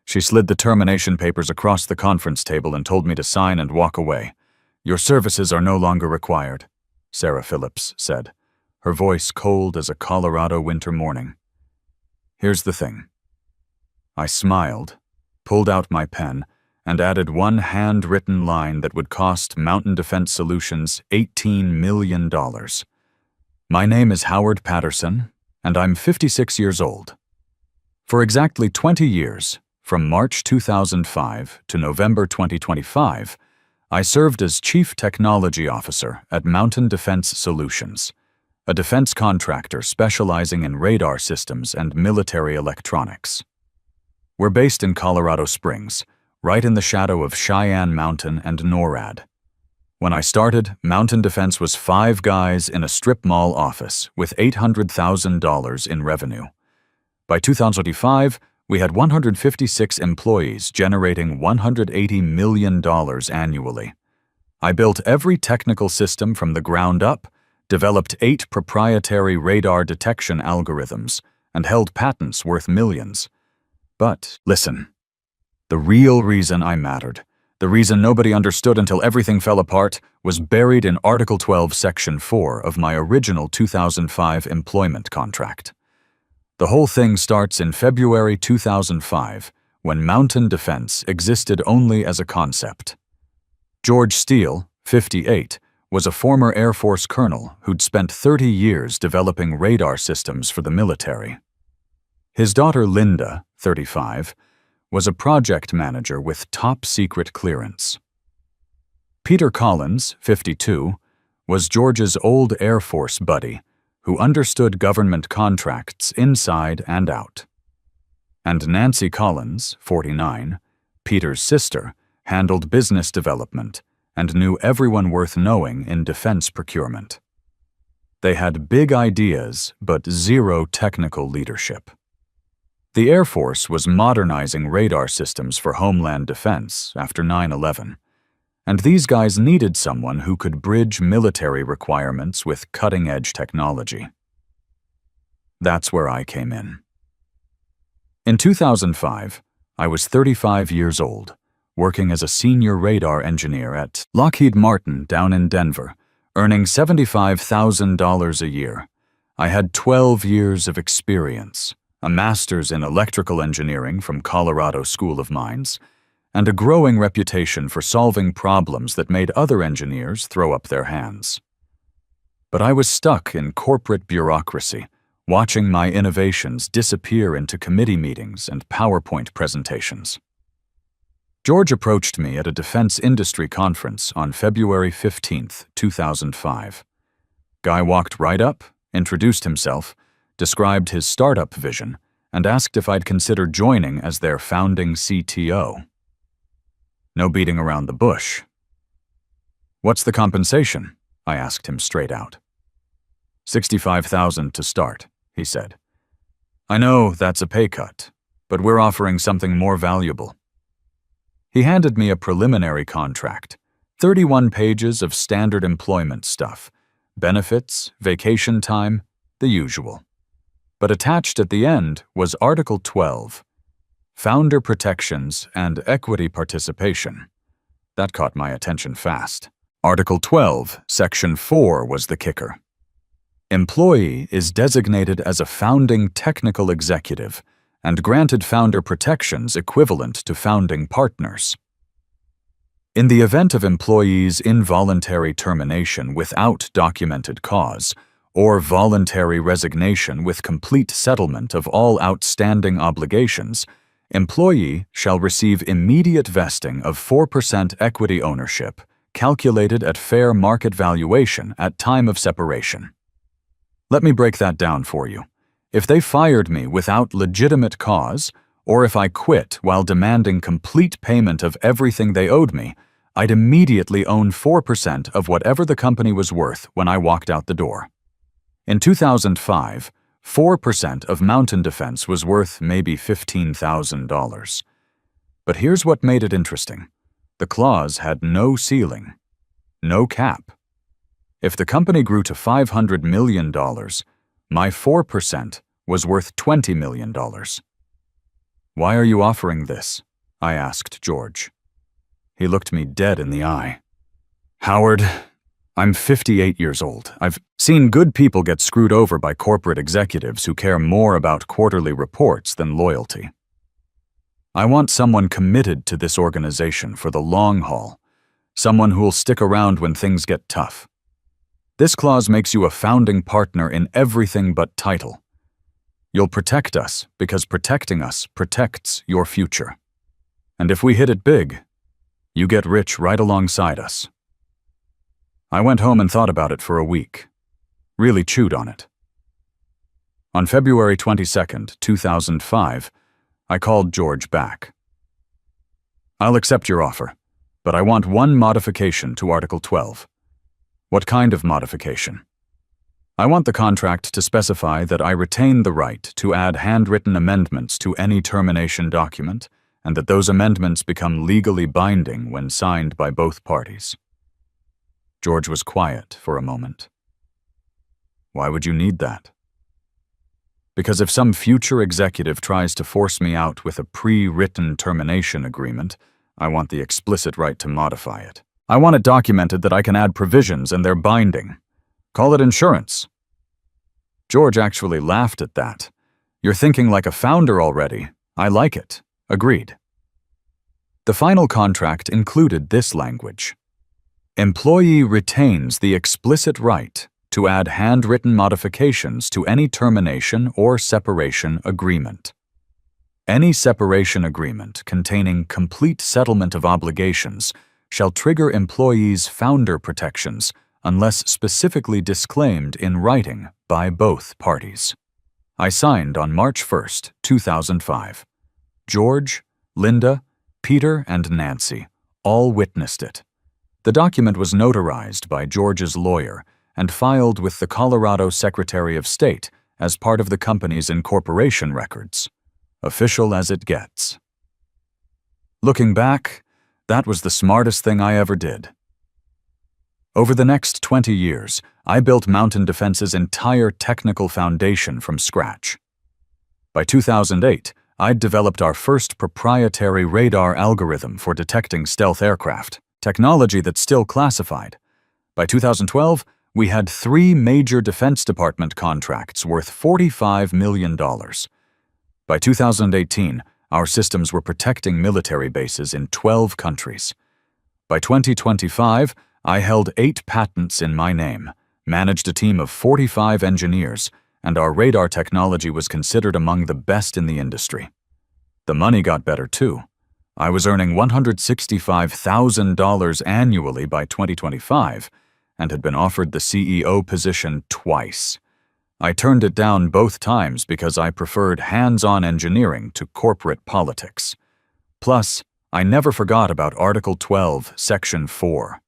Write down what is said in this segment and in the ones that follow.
She slid the termination papers across the conference table and told me to sign and walk away. "Your services are no longer required," Sarah Phillips said, her voice cold as a Colorado winter morning. "Here's the thing." I smiled, pulled out my pen, and added one handwritten line that would cost Mountain Defense Solutions $18 million. "My name is Howard Patterson, and I'm 56 years old. For exactly 20 years, from March 2005 to November 2025, I served as Chief Technology Officer at Mountain Defense Solutions, a defense contractor specializing in radar systems and military electronics. We're based in Colorado Springs, right in the shadow of Cheyenne Mountain and NORAD. When I started, Mountain Defense was 5 guys in a strip mall office with $800,000 in revenue. By 2025, we had 156 employees generating $180 million annually. I built every technical system from the ground up, developed 8 proprietary radar detection algorithms, and held patents worth millions. But listen, the real reason I mattered, the reason nobody understood until everything fell apart, was buried in Article 12, Section 4 of my original 2005 employment contract. The whole thing starts in February 2005, when Mountain Defense existed only as a concept. George Steele, 58, was a former Air Force colonel who'd spent 30 years developing radar systems for the military. His daughter Linda, 35, was a project manager with top-secret clearance. Peter Collins, 52, was George's old Air Force buddy who understood government contracts inside and out. And Nancy Collins, 49, Peter's sister, handled business development and knew everyone worth knowing in defense procurement. They had big ideas, but zero technical leadership. The Air Force was modernizing radar systems for homeland defense after 9/11, and these guys needed someone who could bridge military requirements with cutting-edge technology. That's where I came in. In 2005, I was 35 years old, working as a senior radar engineer at Lockheed Martin down in Denver, earning $75,000 a year. I had 12 years of experience, a master's in electrical engineering from Colorado School of Mines, and a growing reputation for solving problems that made other engineers throw up their hands. But I was stuck in corporate bureaucracy, watching my innovations disappear into committee meetings and PowerPoint presentations. George approached me at a defense industry conference on February 15, 2005. Guy walked right up, introduced himself, described his startup vision, and asked if I'd consider joining as their founding CTO. No beating around the bush. "What's the compensation?" I asked him straight out. $65,000 to start, he said. "I know that's a pay cut, but we're offering something more valuable." He handed me a preliminary contract, 31 pages of standard employment stuff, benefits, vacation time, the usual. But attached at the end was Article 12, Founder Protections and Equity Participation. That caught my attention fast. Article 12, Section 4 was the kicker. Employee is designated as a founding technical executive and granted founder protections equivalent to founding partners. In the event of employees' involuntary termination without documented cause, or voluntary resignation with complete settlement of all outstanding obligations, employee shall receive immediate vesting of 4% equity ownership, calculated at fair market valuation at time of separation. Let me break that down for you. If they fired me without legitimate cause, or if I quit while demanding complete payment of everything they owed me, I'd immediately own 4% of whatever the company was worth when I walked out the door. In 2005, 4% of Mountain Defense was worth maybe $15,000. But here's what made it interesting. The clause had no ceiling, no cap. If the company grew to $500 million, my 4% was worth $20 million. Why are you offering this? I asked George. He looked me dead in the eye. Howard, I'm 58 years old. I've seen good people get screwed over by corporate executives who care more about quarterly reports than loyalty. I want someone committed to this organization for the long haul, someone who'll stick around when things get tough. This clause makes you a founding partner in everything but title. You'll protect us because protecting us protects your future. And if we hit it big, you get rich right alongside us. I went home and thought about it for a week, really chewed on it. On February 22nd, 2005, I called George back. I'll accept your offer, but I want one modification to Article 12. What kind of modification? I want the contract to specify that I retain the right to add handwritten amendments to any termination document, and that those amendments become legally binding when signed by both parties. George was quiet for a moment. Why would you need that? Because if some future executive tries to force me out with a pre-written termination agreement, I want the explicit right to modify it. I want it documented that I can add provisions and they're binding. Call it insurance. George actually laughed at that. You're thinking like a founder already. I like it. Agreed. The final contract included this language. Employee retains the explicit right to add handwritten modifications to any termination or separation agreement. Any separation agreement containing complete settlement of obligations shall trigger employees' founder protections unless specifically disclaimed in writing by both parties. I signed on March 1st, 2005. George, Linda, Peter, and Nancy all witnessed it. The document was notarized by George's lawyer and filed with the Colorado Secretary of State as part of the company's incorporation records. Official as it gets. Looking back, that was the smartest thing I ever did. Over the next 20 years, I built Mountain Defense's entire technical foundation from scratch. By 2008, I'd developed our first proprietary radar algorithm for detecting stealth aircraft, technology that's still classified. By 2012, we had 3 major Defense Department contracts worth $45 million. By 2018, our systems were protecting military bases in 12 countries. By 2025, I held 8 patents in my name, managed a team of 45 engineers, and our radar technology was considered among the best in the industry. The money got better too. I was earning $165,000 annually by 2025 and had been offered the CEO position twice. I turned it down both times because I preferred hands-on engineering to corporate politics. Plus, I never forgot about Article 12, Section 4.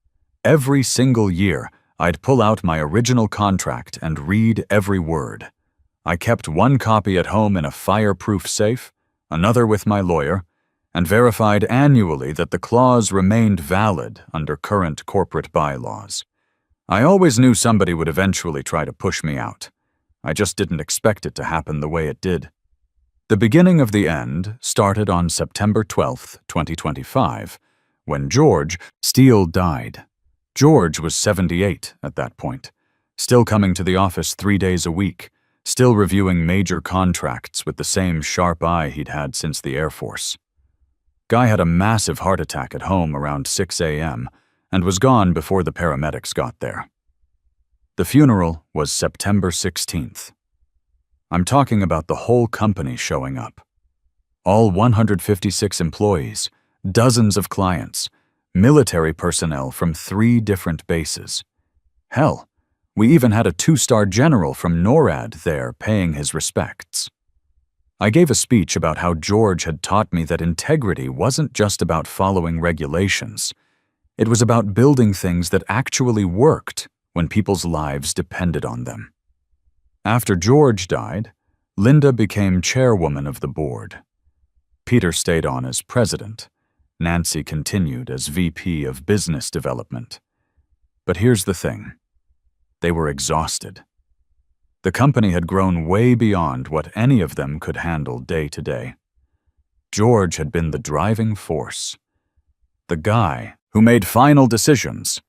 Every single year, I'd pull out my original contract and read every word. I kept one copy at home in a fireproof safe, another with my lawyer, and verified annually that the clause remained valid under current corporate bylaws. I always knew somebody would eventually try to push me out. I just didn't expect it to happen the way it did. The beginning of the end started on September 12, 2025, when George Steele died. George was 78 at that point, still coming to the office 3 days a week, still reviewing major contracts with the same sharp eye he'd had since the Air Force. Guy had a massive heart attack at home around 6 a.m. and was gone before the paramedics got there. The funeral was September 16th. I'm talking about the whole company showing up. All 156 employees, dozens of clients, military personnel from 3 different bases. Hell, we even had a 2-star general from NORAD there paying his respects. I gave a speech about how George had taught me that integrity wasn't just about following regulations. It was about building things that actually worked when people's lives depended on them. After George died, Linda became chairwoman of the board. Peter stayed on as president. Nancy continued as VP of Business Development. But here's the thing. They were exhausted. The company had grown way beyond what any of them could handle day to day. George had been the driving force. The guy who made final decisions.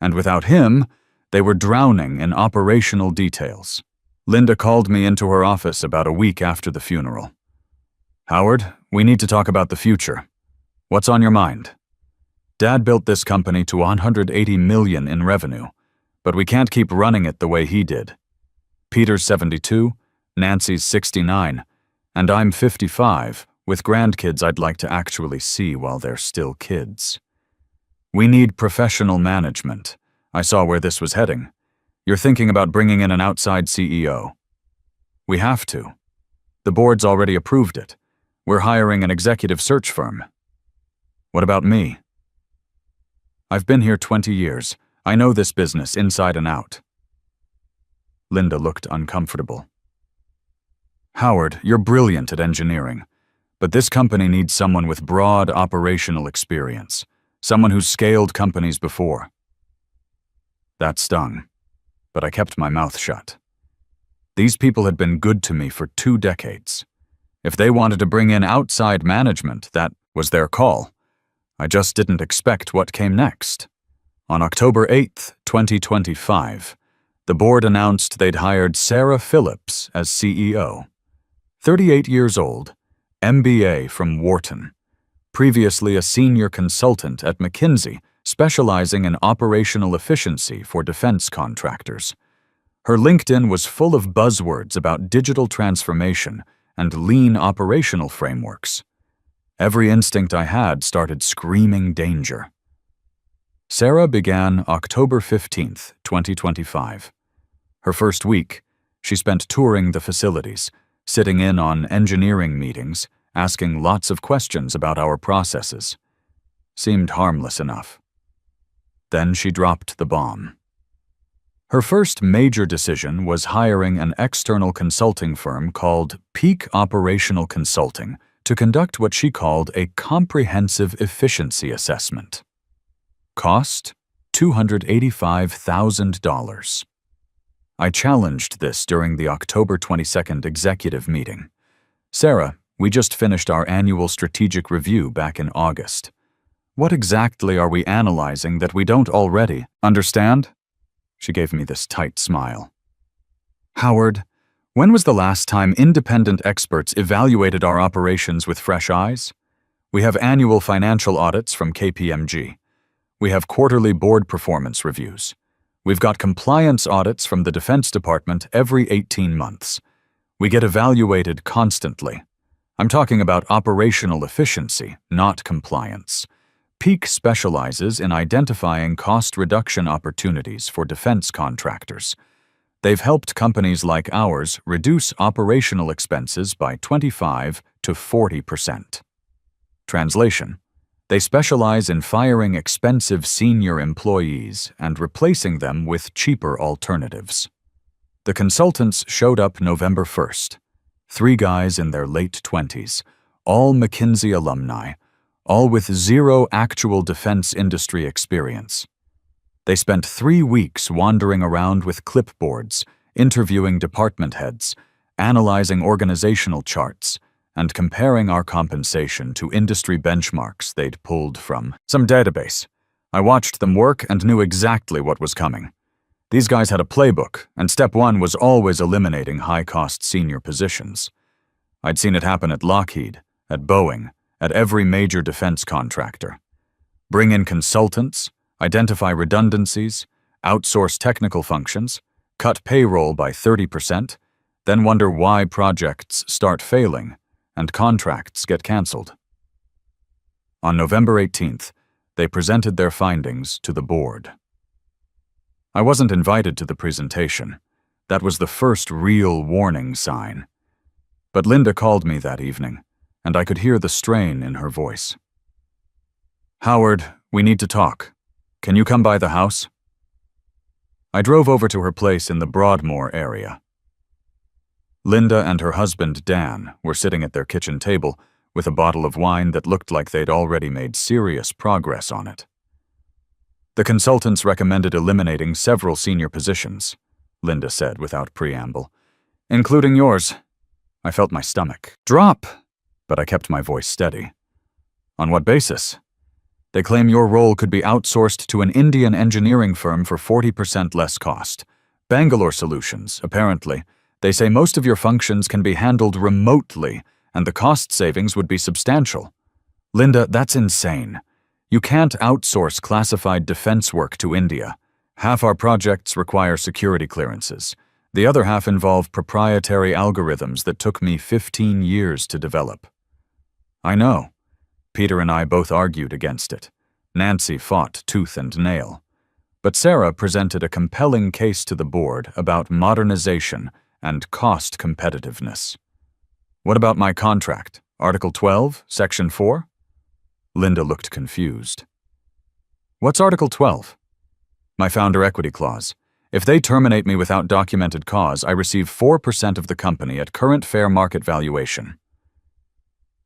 And without him, they were drowning in operational details. Linda called me into her office about a week after the funeral. "Howard, we need to talk about the future. What's on your mind?" "Dad built this company to $180 million in revenue, but we can't keep running it the way he did. Peter's 72, Nancy's 69, and I'm 55, with grandkids I'd like to actually see while they're still kids. We need professional management. I saw where this was heading. You're thinking about bringing in an outside CEO." "We have to. The board's already approved it. We're hiring an executive search firm." "What about me?" "I've been here 20 years. I know this business inside and out." Linda looked uncomfortable. "Howard, you're brilliant at engineering, but this company needs someone with broad operational experience, someone who's scaled companies before." That stung, but I kept my mouth shut. These people had been good to me for 2 decades. If they wanted to bring in outside management, that was their call. I just didn't expect what came next. On October 8th, 2025, the board announced they'd hired Sarah Phillips as CEO. 38 years old, MBA from Wharton, previously a senior consultant at McKinsey, specializing in operational efficiency for defense contractors. Her LinkedIn was full of buzzwords about digital transformation and lean operational frameworks. Every instinct I had started screaming danger. Sarah began October 15th, 2025. Her first week, she spent touring the facilities, sitting in on engineering meetings, asking lots of questions about our processes. Seemed harmless enough. Then she dropped the bomb. Her first major decision was hiring an external consulting firm called Peak Operational Consulting to conduct what she called a comprehensive efficiency assessment. Cost: $285,000. I challenged this during the October 22nd executive meeting. "Sarah, we just finished our annual strategic review back in August. What exactly are we analyzing that we don't already understand?" She gave me this tight smile. "Howard, when was the last time independent experts evaluated our operations with fresh eyes? We have annual financial audits from KPMG. We have quarterly board performance reviews. We've got compliance audits from the Defense Department every 18 months. We get evaluated constantly. I'm talking about operational efficiency, not compliance. Peak specializes in identifying cost reduction opportunities for defense contractors. They've helped companies like ours reduce operational expenses by 25 to 40%. Translation: they specialize in firing expensive senior employees and replacing them with cheaper alternatives." The consultants showed up November 1st. 3 guys in their late 20s, all McKinsey alumni, all with 0 actual defense industry experience. They spent 3 weeks wandering around with clipboards, interviewing department heads, analyzing organizational charts, and comparing our compensation to industry benchmarks they'd pulled from some database. I watched them work and knew exactly what was coming. These guys had a playbook, and step 1 was always eliminating high-cost senior positions. I'd seen it happen at Lockheed, at Boeing, at every major defense contractor. Bring in consultants, identify redundancies, outsource technical functions, cut payroll by 30%, then wonder why projects start failing and contracts get canceled. On November 18th, they presented their findings to the board. I wasn't invited to the presentation. That was the first real warning sign. But Linda called me that evening, and I could hear the strain in her voice. "Howard, we need to talk. Can you come by the house?" I drove over to her place in the Broadmoor area. Linda and her husband Dan were sitting at their kitchen table with a bottle of wine that looked like they'd already made serious progress on it. "The consultants recommended eliminating several senior positions," Linda said without preamble, "including yours." I felt my stomach drop. But I kept my voice steady. On what basis? They claim your role could be outsourced to an Indian engineering firm for 40% less cost. Bangalore Solutions, apparently. They say most of your functions can be handled remotely, and the cost savings would be substantial. Linda, that's insane. You can't outsource classified defense work to India. Half our projects require security clearances. The other half involve proprietary algorithms that took me 15 years to develop. I know. Peter and I both argued against it. Nancy fought tooth and nail. But Sarah presented a compelling case to the board about modernization and cost competitiveness. What about my contract? Article 12, Section 4? Linda looked confused. What's Article 12? My founder equity clause. If they terminate me without documented cause, I receive 4% of the company at current fair market valuation.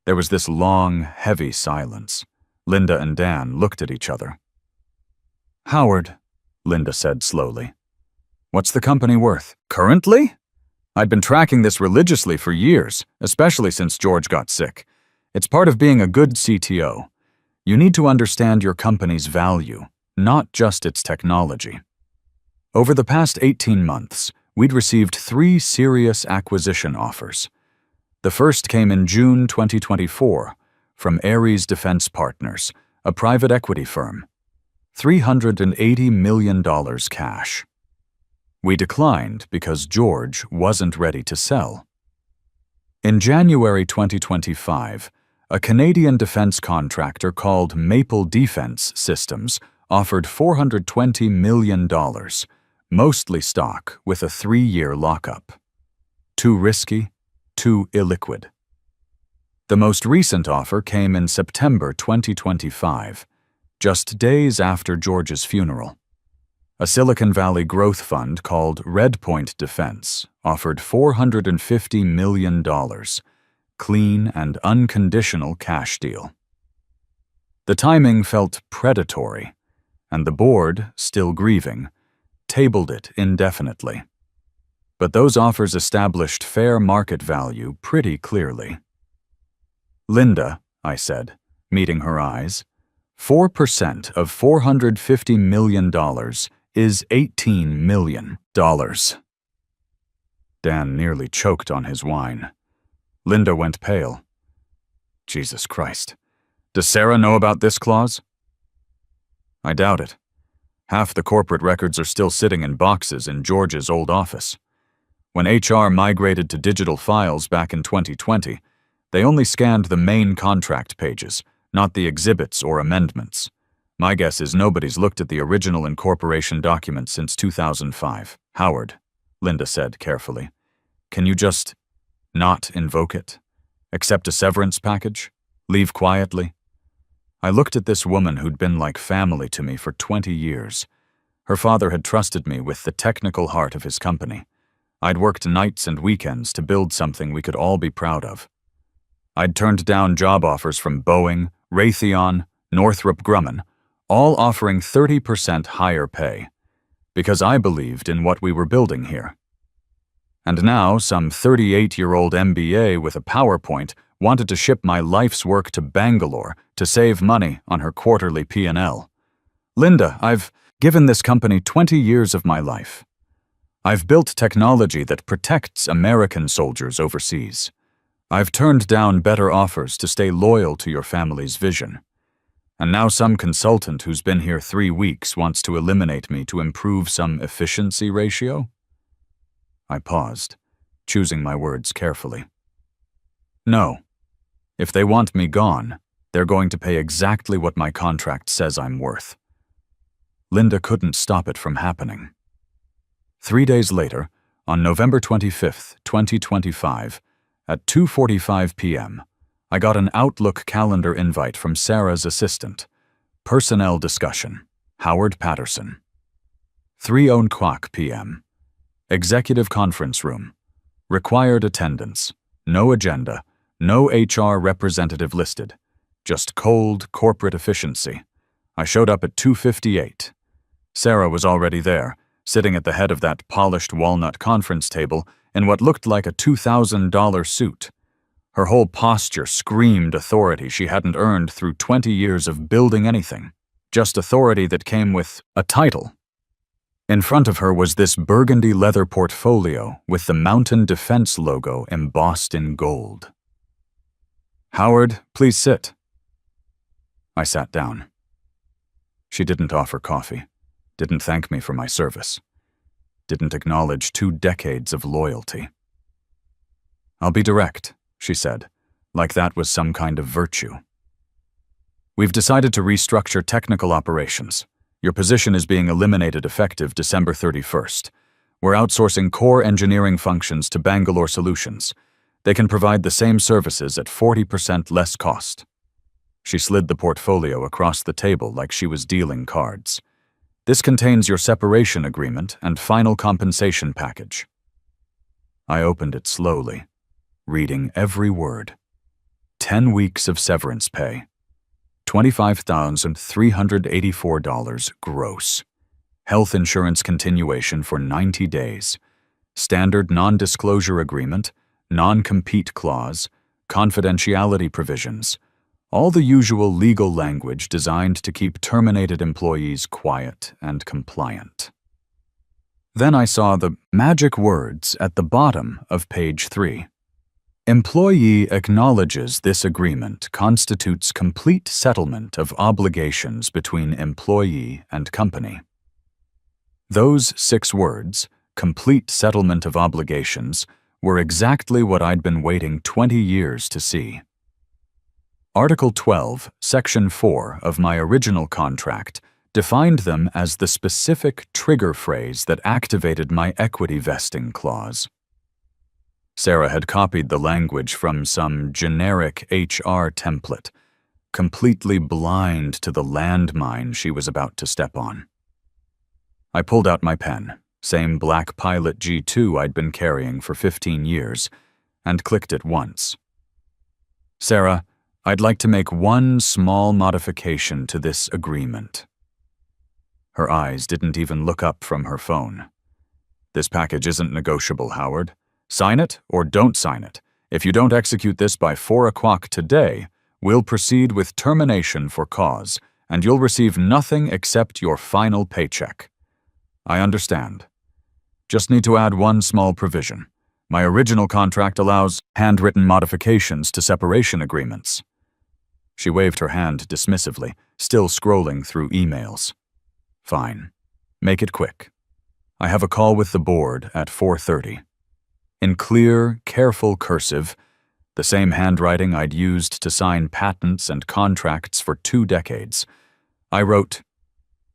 There was this long, heavy silence. Linda and Dan looked at each other. Howard, Linda said slowly. What's the company worth? Currently? I'd been tracking this religiously for years, especially since George got sick. It's part of being a good CTO. You need to understand your company's value, not just its technology. Over the past 18 months, we'd received 3 serious acquisition offers. The first came in June 2024 from Ares Defense Partners, a private equity firm. $380 million cash. We declined because George wasn't ready to sell. In January 2025, a Canadian defense contractor called Maple Defense Systems offered $420 million, mostly stock with a 3-year lockup. Too risky, too illiquid. The most recent offer came in September 2025, just days after George's funeral. A Silicon Valley growth fund called Redpoint Defense offered $450 million, clean and unconditional cash deal. The timing felt predatory, and the board, still grieving, tabled it indefinitely. But those offers established fair market value pretty clearly. Linda, I said, meeting her eyes, 4% of $450 million is $18 million. Dan nearly choked on his wine. Linda went pale. Jesus Christ. Does Sarah know about this clause? I doubt it. Half the corporate records are still sitting in boxes in George's old office. When HR migrated to digital files back in 2020, they only scanned the main contract pages, not the exhibits or amendments. My guess is nobody's looked at the original incorporation document since 2005. Howard, Linda said carefully, can you just not invoke it? Accept a severance package? Leave quietly? I looked at this woman who'd been like family to me for 20 years. Her father had trusted me with the technical heart of his company. I'd worked nights and weekends to build something we could all be proud of. I'd turned down job offers from Boeing, Raytheon, Northrop Grumman, all offering 30% higher pay, because I believed in what we were building here. And now some 38-year-old MBA with a PowerPoint wanted to ship my life's work to Bangalore to save money on her quarterly P&L. Linda, I've given this company 20 years of my life. I've built technology that protects American soldiers overseas. I've turned down better offers to stay loyal to your family's vision. And now some consultant who's been here 3 weeks wants to eliminate me to improve some efficiency ratio? I paused, choosing my words carefully. No. If they want me gone, they're going to pay exactly what my contract says I'm worth. Linda couldn't stop it from happening. 3 days later, on November 25th, 2025, at 2:45 p.m., I got an Outlook calendar invite from Sarah's assistant. Personnel discussion. Howard Patterson. 3:00 p.m. Executive conference room. Required attendance. No agenda. No HR representative listed. Just cold corporate efficiency. I showed up at 2:58. Sarah was already there, sitting at the head of that polished walnut conference table in what looked like a $2,000 suit. Her whole posture screamed authority she hadn't earned through 20 years of building anything, just authority that came with a title. In front of her was this burgundy leather portfolio with the Mountain Defense logo embossed in gold. "Howard, please sit." I sat down. She didn't offer coffee, didn't thank me for my service, didn't acknowledge 2 decades of loyalty. "I'll be direct," she said, like that was some kind of virtue. "We've decided to restructure technical operations. Your position is being eliminated effective December 31st. We're outsourcing core engineering functions to Bangalore Solutions. They can provide the same services at 40% less cost." She slid the portfolio across the table like she was dealing cards. "This contains your separation agreement and final compensation package." I opened it slowly, reading every word. 10 weeks of severance pay. $25,384 gross. Health insurance continuation for 90 days. Standard non-disclosure agreement, non-compete clause, confidentiality provisions. All the usual legal language designed to keep terminated employees quiet and compliant. Then I saw the magic words at the bottom of page 3. "Employee acknowledges this agreement constitutes complete settlement of obligations between employee and company." Those 6 words, complete settlement of obligations, were exactly what I'd been waiting 20 years to see. Article 12, Section 4 of my original contract defined them as the specific trigger phrase that activated my equity vesting clause. Sarah had copied the language from some generic HR template, completely blind to the landmine she was about to step on. I pulled out my pen, same black Pilot G2 I'd been carrying for 15 years, and clicked it once. "Sarah, I'd like to make one small modification to this agreement." Her eyes didn't even look up from her phone. "This package isn't negotiable, Howard. Sign it or don't sign it. If you don't execute this by 4 o'clock today, we'll proceed with termination for cause, and you'll receive nothing except your final paycheck." "I understand. Just need to add one small provision. My original contract allows handwritten modifications to separation agreements." She waved her hand dismissively, still scrolling through emails. "Fine. Make it quick. I have a call with the board at 4:30. In clear, careful cursive, the same handwriting I'd used to sign patents and contracts for 2 decades, I wrote,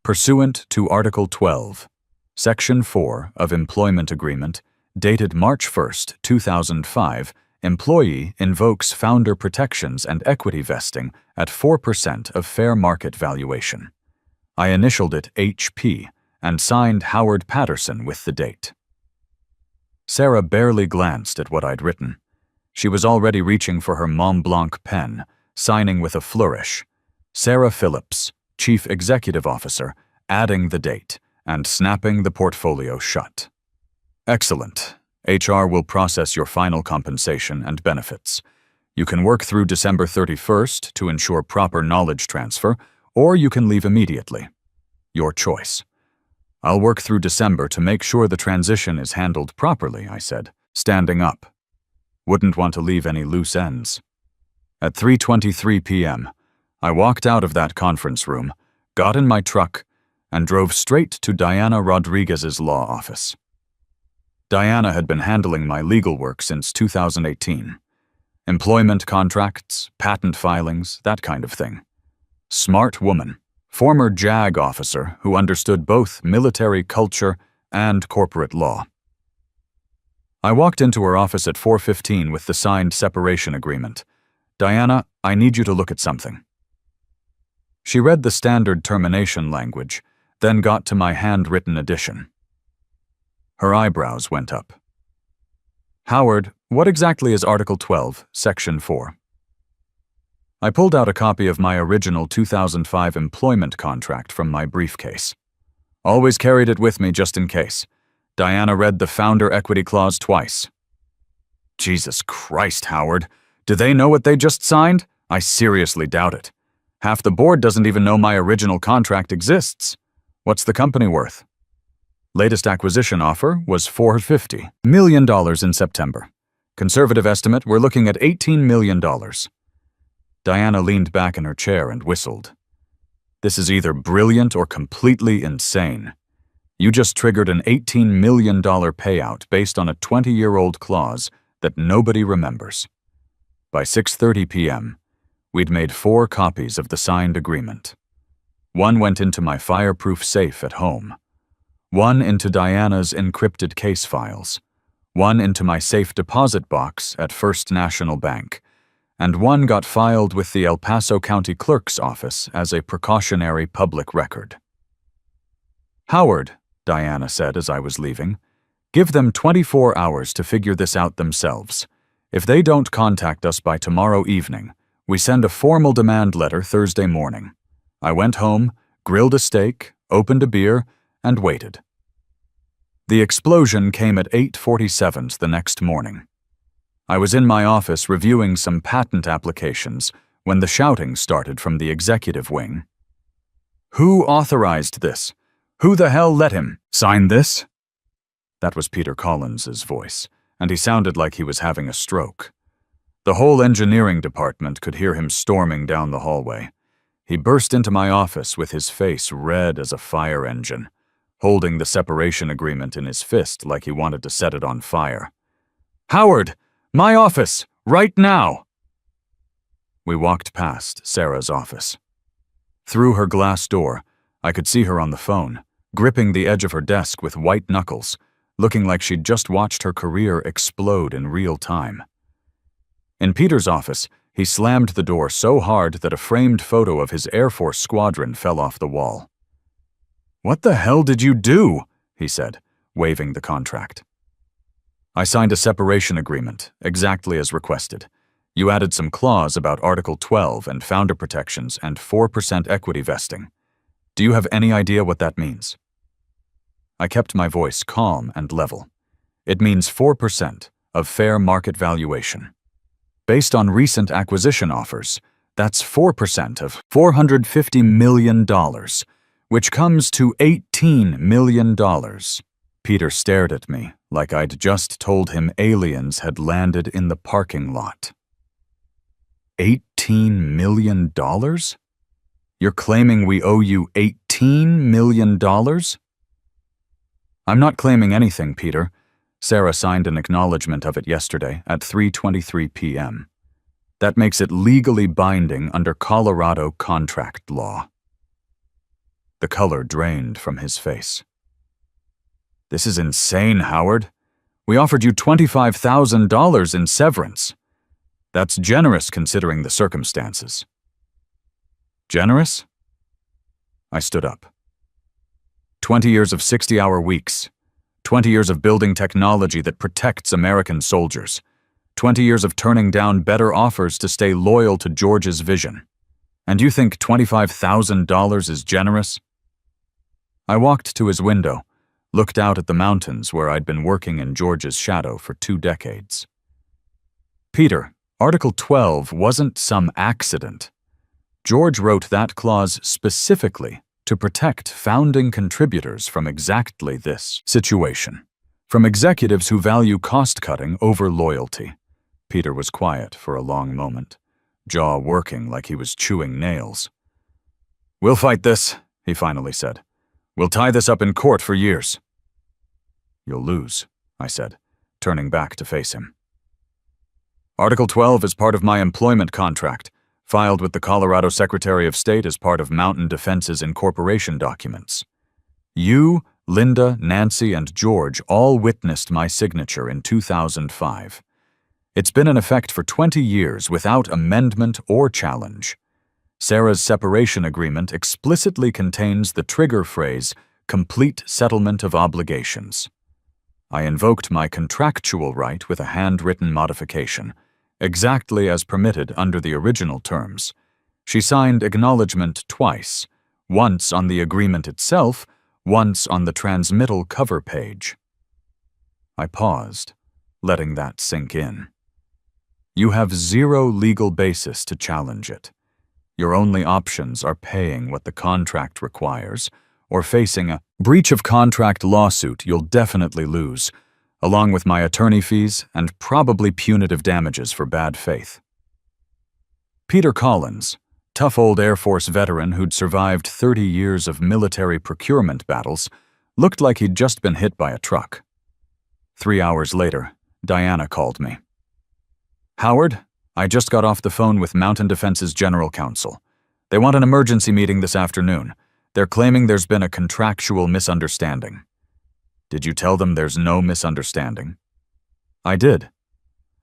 "Pursuant to Article 12, Section 4 of Employment Agreement, dated March 1st, 2005, employee invokes founder protections and equity vesting at 4% of fair market valuation." I initialed it HP and signed Howard Patterson with the date. Sarah barely glanced at what I'd written. She was already reaching for her Mont Blanc pen, signing with a flourish. Sarah Phillips, Chief Executive Officer, adding the date, and snapping the portfolio shut. "Excellent. HR will process your final compensation and benefits. You can work through December 31st to ensure proper knowledge transfer, or you can leave immediately. Your choice." "I'll work through December to make sure the transition is handled properly," I said, standing up. Wouldn't want to leave any loose ends. At 3:23 p.m., I walked out of that conference room, got in my truck, and drove straight to Diana Rodriguez's law office. Diana had been handling my legal work since 2018. Employment contracts, patent filings, that kind of thing. Smart woman. Former JAG officer who understood both military culture and corporate law. I walked into her office at 4:15 with the signed separation agreement. "Diana, I need you to look at something." She read the standard termination language, then got to my handwritten edition. Her eyebrows went up. "Howard, what exactly is Article 12, Section 4? I pulled out a copy of my original 2005 employment contract from my briefcase. Always carried it with me just in case. Diana read the founder equity clause twice. "Jesus Christ, Howard. Do they know what they just signed? I seriously doubt it. Half the board doesn't even know my original contract exists. What's the company worth? Latest acquisition offer was $450 million in September. Conservative estimate, we're looking at $18 million. Diana leaned back in her chair and whistled. This is either brilliant or completely insane. You just triggered an $18 million payout based on a 20-year-old clause that nobody remembers. By 6:30 p.m., we'd made 4 copies of the signed agreement. One went into my fireproof safe at home. One into Diana's encrypted case files. One into my safe deposit box at First National Bank. And one got filed with the El Paso County Clerk's office as a precautionary public record. Howard, Diana said as I was leaving, give them 24 hours to figure this out themselves. If they don't contact us by tomorrow evening, we send a formal demand letter Thursday morning. I went home, grilled a steak, opened a beer, and waited. The explosion came at 8:47 the next morning. I was in my office reviewing some patent applications when the shouting started from the executive wing. Who authorized this? Who the hell let him sign this? That was Peter Collins's voice, and he sounded like he was having a stroke. The whole engineering department could hear him storming down the hallway. He burst into my office with his face red as a fire engine, holding the separation agreement in his fist like he wanted to set it on fire. Howard! My office! Right now! We walked past Sarah's office. Through her glass door, I could see her on the phone, gripping the edge of her desk with white knuckles, looking like she'd just watched her career explode in real time. In Peter's office, he slammed the door so hard that a framed photo of his Air Force squadron fell off the wall. "What the hell did you do?" he said, waving the contract. I signed a separation agreement, exactly as requested. You added some clause about Article 12 and founder protections and 4% equity vesting. Do you have any idea what that means? I kept my voice calm and level. It means 4% of fair market valuation. Based on recent acquisition offers, that's 4% of $450 million, which comes to $18 million. Peter stared at me like I'd just told him aliens had landed in the parking lot. $18 million? You're claiming we owe you $18 million? I'm not claiming anything, Peter. Sarah signed an acknowledgement of it yesterday at 3:23 p.m. That makes it legally binding under Colorado contract law. The color drained from his face. This is insane, Howard. We offered you $25,000 in severance. That's generous considering the circumstances. Generous? I stood up. 20 years of 60-hour weeks. 20 years of building technology that protects American soldiers. 20 years of turning down better offers to stay loyal to George's vision. And you think $25,000 is generous? I walked to his window, looked out at the mountains where I'd been working in George's shadow for 2 decades. Peter, Article 12 wasn't some accident. George wrote that clause specifically to protect founding contributors from exactly this situation, from executives who value cost-cutting over loyalty. Peter was quiet for a long moment, jaw working like he was chewing nails. "We'll fight this," he finally said. "We'll tie this up in court for years." "You'll lose," I said, turning back to face him. Article 12 is part of my employment contract, filed with the Colorado Secretary of State as part of Mountain Defense's incorporation documents. You, Linda, Nancy, and George all witnessed my signature in 2005. It's been in effect for 20 years without amendment or challenge. Sarah's separation agreement explicitly contains the trigger phrase, complete settlement of obligations. I invoked my contractual right with a handwritten modification, exactly as permitted under the original terms. She signed acknowledgement twice, once on the agreement itself, once on the transmittal cover page. I paused, letting that sink in. You have zero legal basis to challenge it. Your only options are paying what the contract requires, or facing a breach of contract lawsuit you'll definitely lose, along with my attorney fees and probably punitive damages for bad faith. Peter Collins, tough old Air Force veteran who'd survived 30 years of military procurement battles, looked like he'd just been hit by a truck. 3 hours later, Diana called me. "Howard, I just got off the phone with Mountain Defense's general counsel. They want an emergency meeting this afternoon. They're claiming there's been a contractual misunderstanding." "Did you tell them there's no misunderstanding?" "I did.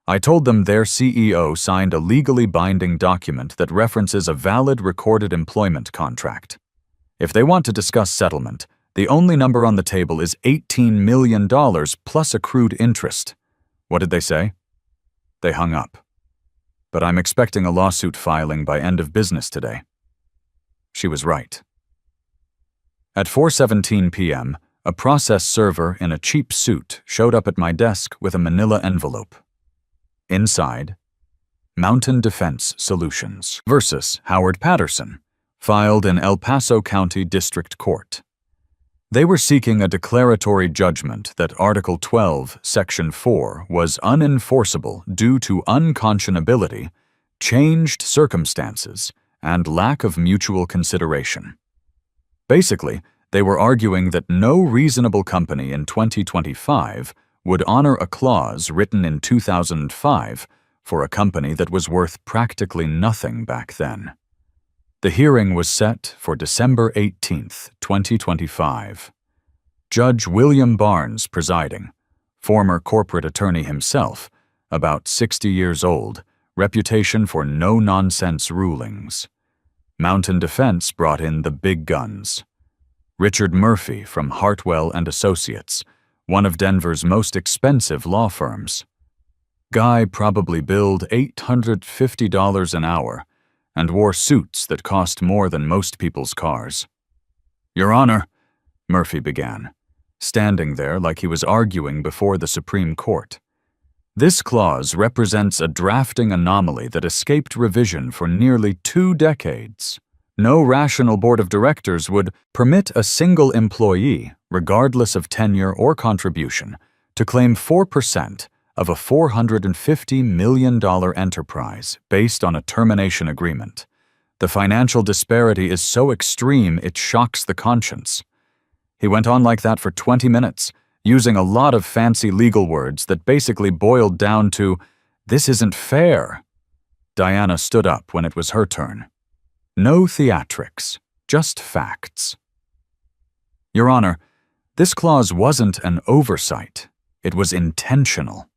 I told them their CEO signed a legally binding document that references a valid recorded employment contract. If they want to discuss settlement, the only number on the table is $18 million plus accrued interest." "What did they say?" They hung up. "But I'm expecting a lawsuit filing by end of business today." She was right. At 4:17 p.m., a process server in a cheap suit showed up at my desk with a manila envelope. Inside, Mountain Defense Solutions versus Howard Patterson, filed in El Paso County District Court. They were seeking a declaratory judgment that Article 12, Section 4 was unenforceable due to unconscionability, changed circumstances, and lack of mutual consideration. Basically, they were arguing that no reasonable company in 2025 would honor a clause written in 2005 for a company that was worth practically nothing back then. The hearing was set for December 18, 2025. Judge William Barnes presiding, former corporate attorney himself, about 60 years old, reputation for no-nonsense rulings. Mountain Defense brought in the big guns. Richard Murphy from Hartwell and Associates, one of Denver's most expensive law firms. Guy probably billed $850 an hour and wore suits that cost more than most people's cars. "Your Honor," Murphy began, standing there like he was arguing before the Supreme Court. "This clause represents a drafting anomaly that escaped revision for nearly 2 decades. No rational board of directors would permit a single employee, regardless of tenure or contribution, to claim 4% of a $450 million enterprise based on a termination agreement. The financial disparity is so extreme it shocks the conscience." He went on like that for 20 minutes, using a lot of fancy legal words that basically boiled down to, "This isn't fair." Diana stood up when it was her turn. No theatrics, just facts. "Your Honor, this clause wasn't an oversight. It was intentional."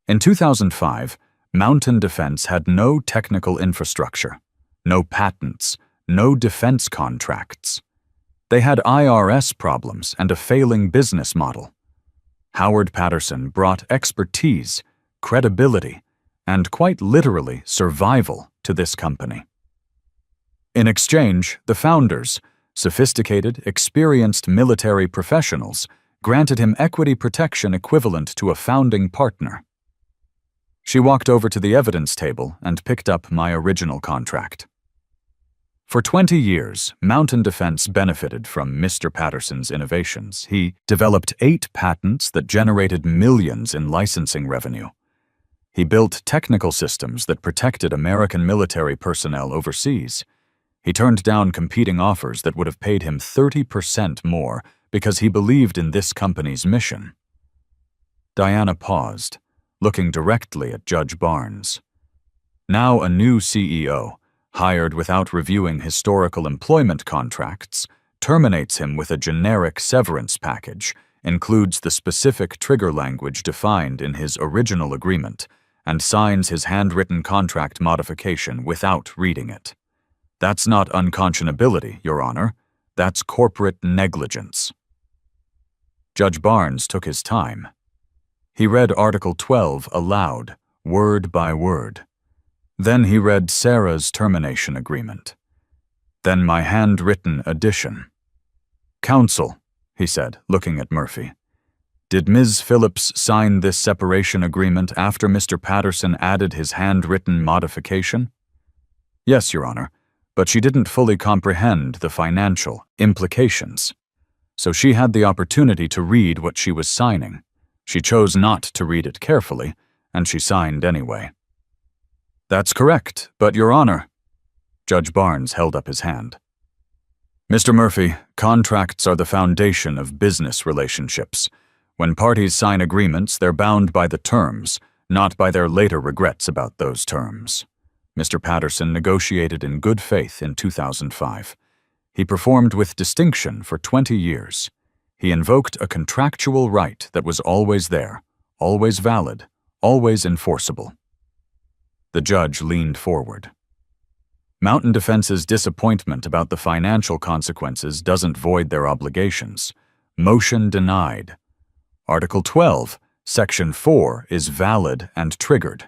In 2005, Mountain Defense had no technical infrastructure, no patents, no defense contracts. They had IRS problems and a failing business model. Howard Patterson brought expertise, credibility, and quite literally survival to this company. In exchange, the founders, sophisticated, experienced military professionals, granted him equity protection equivalent to a founding partner. She walked over to the evidence table and picked up my original contract. For 20 years, Mountain Defense benefited from Mr. Patterson's innovations. He developed 8 patents that generated millions in licensing revenue. He built technical systems that protected American military personnel overseas. He turned down competing offers that would have paid him 30% more because he believed in this company's mission. Diana paused, looking directly at Judge Barnes. Now a new CEO, hired without reviewing historical employment contracts, terminates him with a generic severance package, includes the specific trigger language defined in his original agreement, and signs his handwritten contract modification without reading it. That's not unconscionability, Your Honor. That's corporate negligence. Judge Barnes took his time. He read Article 12 aloud, word by word. Then he read Sarah's termination agreement. Then my handwritten addition. "Counsel," he said, looking at Murphy, Did Ms. Phillips sign this separation agreement after Mr. Patterson added his handwritten modification? Yes, Your Honor, but she didn't fully comprehend the financial implications. So she had the opportunity to read what she was signing. She chose not to read it carefully, and she signed anyway. That's correct, but Your Honor. Judge Barnes held up his hand. Mr. Murphy, contracts are the foundation of business relationships. When parties sign agreements, they're bound by the terms, not by their later regrets about those terms. Mr. Patterson negotiated in good faith in 2005. He performed with distinction for 20 years. He invoked a contractual right that was always there, always valid, always enforceable. The judge leaned forward. Mountain Defense's disappointment about the financial consequences doesn't void their obligations. Motion denied. Article 12, Section 4 is valid and triggered.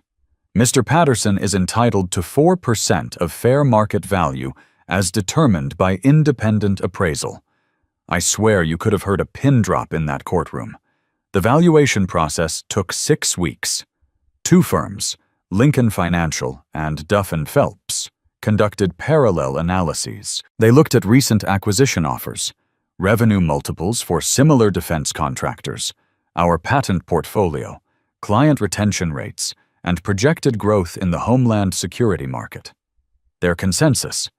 Mr. Patterson is entitled to 4% of fair market value as determined by independent appraisal. I swear you could have heard a pin drop in that courtroom. The valuation process took 6 weeks. 2 firms, Lincoln Financial and Duff & Phelps, conducted parallel analyses. They looked at recent acquisition offers, revenue multiples for similar defense contractors, our patent portfolio, client retention rates, and projected growth in the homeland security market. Their consensus: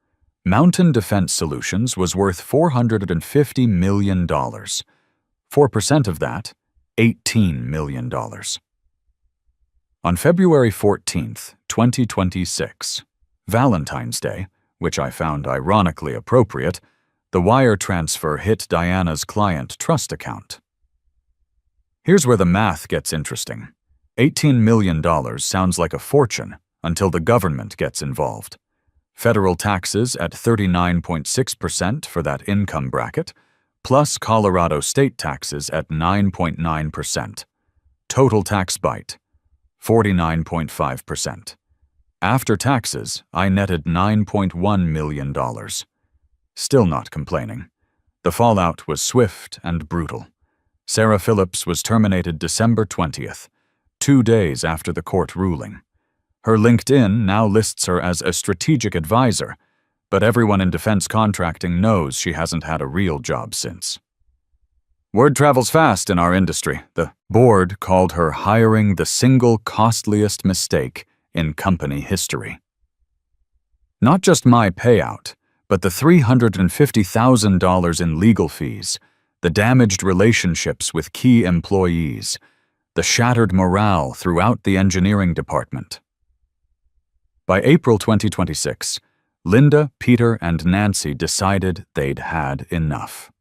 Mountain Defense Solutions was worth $450 million. 4% of that, $18 million. On February 14, 2026, Valentine's Day, which I found ironically appropriate, the wire transfer hit Diana's client trust account. Here's where the math gets interesting. $18 million sounds like a fortune until the government gets involved. Federal taxes at 39.6% for that income bracket, plus Colorado state taxes at 9.9%. Total tax bite, 49.5%. After taxes, I netted $9.1 million. Still not complaining. The fallout was swift and brutal. Sarah Phillips was terminated December 20th, 2 days after the court ruling. Her LinkedIn now lists her as a strategic advisor, but everyone in defense contracting knows she hasn't had a real job since. Word travels fast in our industry. The board called her hiring the single costliest mistake in company history. Not just my payout, but the $350,000 in legal fees, the damaged relationships with key employees, the shattered morale throughout the engineering department. By April 2026, Linda, Peter, and Nancy decided they'd had enough.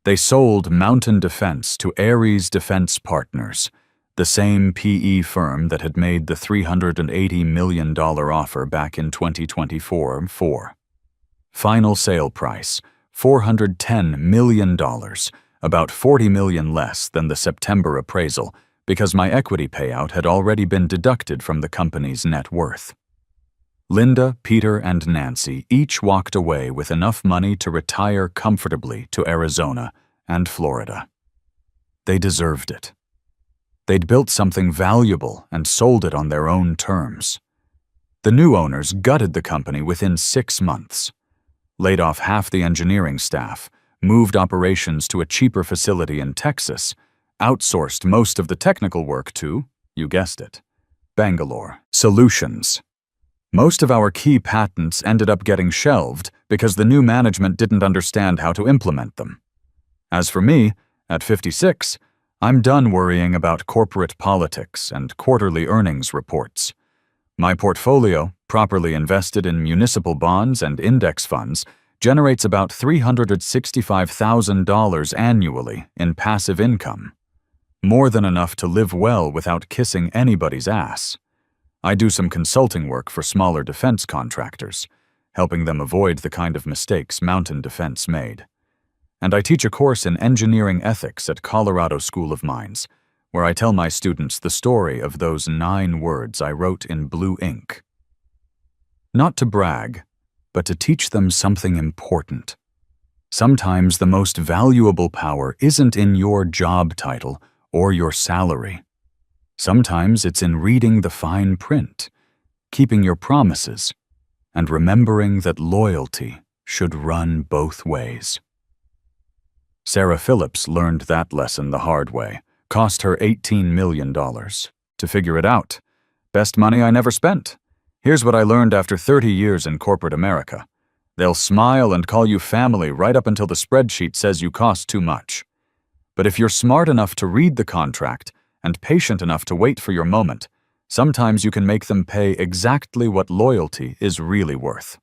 They sold Mountain Defense to Ares Defense Partners, the same PE firm that had made the $380 million offer back in 2024 for. Final sale price, $410 million, about $40 million less than the September appraisal, because my equity payout had already been deducted from the company's net worth. Linda, Peter, and Nancy each walked away with enough money to retire comfortably to Arizona and Florida. They deserved it. They'd built something valuable and sold it on their own terms. The new owners gutted the company within 6 months, laid off half the engineering staff, moved operations to a cheaper facility in Texas, outsourced most of the technical work to, you guessed it, Bangalore Solutions. Most of our key patents ended up getting shelved because the new management didn't understand how to implement them. As for me, at 56, I'm done worrying about corporate politics and quarterly earnings reports. My portfolio, properly invested in municipal bonds and index funds, generates about $365,000 annually in passive income. More than enough to live well without kissing anybody's ass. I do some consulting work for smaller defense contractors, helping them avoid the kind of mistakes Mountain Defense made. And I teach a course in engineering ethics at Colorado School of Mines, where I tell my students the story of those 9 words I wrote in blue ink. Not to brag, but to teach them something important. Sometimes the most valuable power isn't in your job title or your salary. Sometimes it's in reading the fine print, keeping your promises, and remembering that loyalty should run both ways. Sarah Phillips learned that lesson the hard way. Cost her $18 million. To figure it out, best money I never spent. Here's what I learned after 30 years in corporate America. They'll smile and call you family right up until the spreadsheet says you cost too much. But if you're smart enough to read the contract and patient enough to wait for your moment, sometimes you can make them pay exactly what loyalty is really worth.